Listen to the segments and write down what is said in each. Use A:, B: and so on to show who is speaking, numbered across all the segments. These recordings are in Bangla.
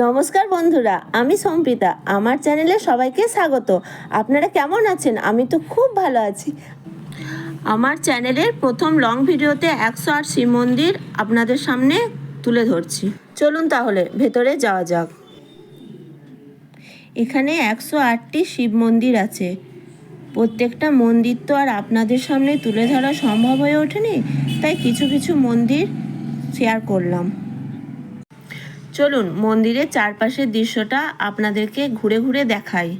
A: নমস্কার বন্ধুরা, আমি সম্পিতা। আমার চ্যানেলে সবাইকে স্বাগত। আপনারা কেমন আছেন? আমি তো খুব ভালো আছি। আমার চ্যানেলের প্রথম লং ভিডিওতে 108 শিব মন্দির আপনাদের সামনে তুলে ধরছি। চলুন তাহলে ভেতরে যাওয়া যাক। এখানে 108টি শিব মন্দির আছে। প্রত্যেকটা মন্দির তো আর আপনাদের সামনে তুলে ধরা সম্ভব হয়ে ওঠেনি, তাই কিছু কিছু মন্দির শেয়ার করলাম। চলুন মন্দিরের চারপাশের দৃশ্যটা আপনাদেরকে ঘুরে ঘুরে দেখাই।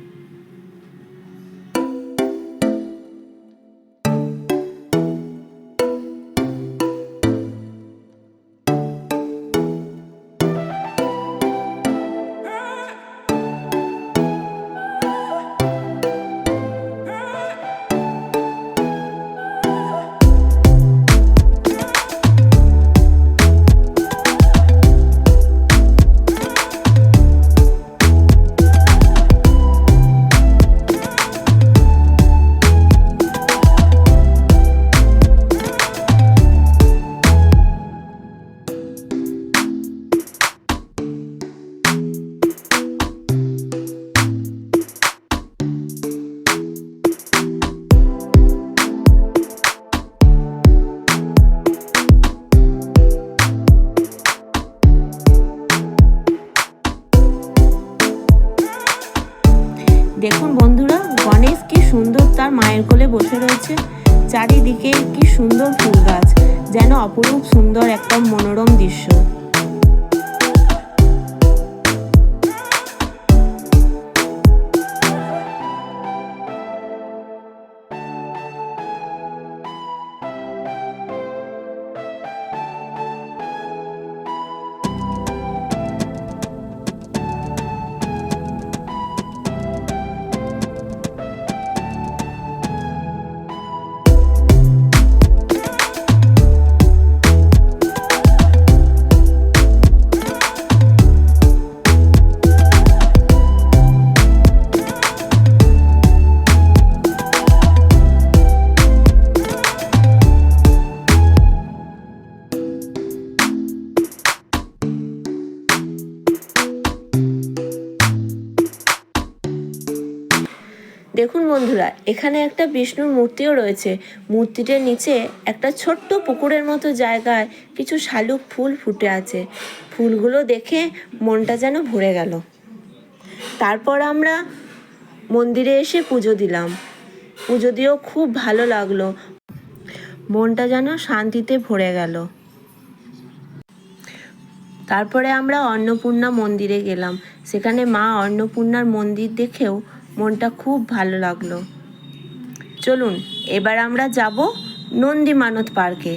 A: দেখুন বন্ধুরা, গণেশ কি সুন্দর তার মায়ের কোলে বসে রয়েছে। চারিদিকে কি সুন্দর ফুল গাছ, যেন অপরূপ সুন্দর একটা মনোরম দৃশ্য। দেখুন বন্ধুরা, এখানে একটা বিষ্ণুর মূর্তিও রয়েছে। মূর্তিটার নিচে একটা ছোট্ট পুকুরের মতো জায়গায় কিছু শালুক ফুল ফুটে আছে। ফুলগুলো দেখে মনটা যেন ভরে গেল। তারপর আমরা মন্দিরে এসে পুজো দিলাম। পুজো দিয়েও খুব ভালো লাগলো, মনটা যেন শান্তিতে ভরে গেল। তারপরে আমরা অন্নপূর্ণা মন্দিরে গেলাম। সেখানে মা অন্নপূর্ণার মন্দির দেখেও মনটা খুব ভালো লাগলো। চলুন এবার আমরা যাব নন্দী মানত পার্কে।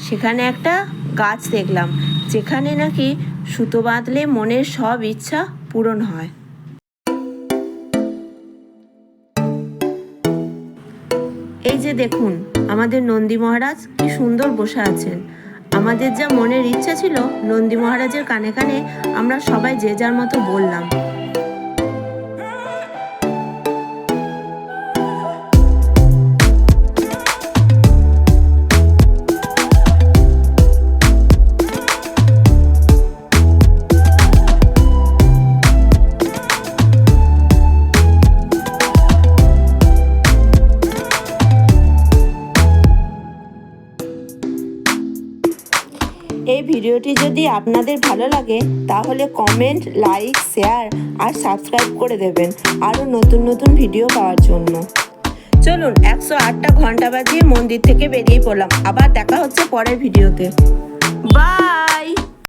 A: সেখানে একটা গাছ দেখলাম, যেখানে নাকি সুতো বাঁধলে মনের সব ইচ্ছা পূরণ হয়। এই যে দেখুন, আমাদের নন্দী মহারাজ কি সুন্দর বসে আছেন। আমাদের যা মনের ইচ্ছা ছিল, নন্দী মহারাজের কানে কানে আমরা সবাই যে যার মতো বললাম। এই ভিডিওটি যদি আপনাদের ভালো লাগে তাহলে কমেন্ট, লাইক, শেয়ার আর সাবস্ক্রাইব করে দেবেন আরও নতুন নতুন ভিডিও পাওয়ার জন্য। চলুন 108টা ঘন্টা বাজিয়ে মন্দির থেকে বেরিয়ে পড়লাম। আবার দেখা হচ্ছে পরের ভিডিওতে। বাই।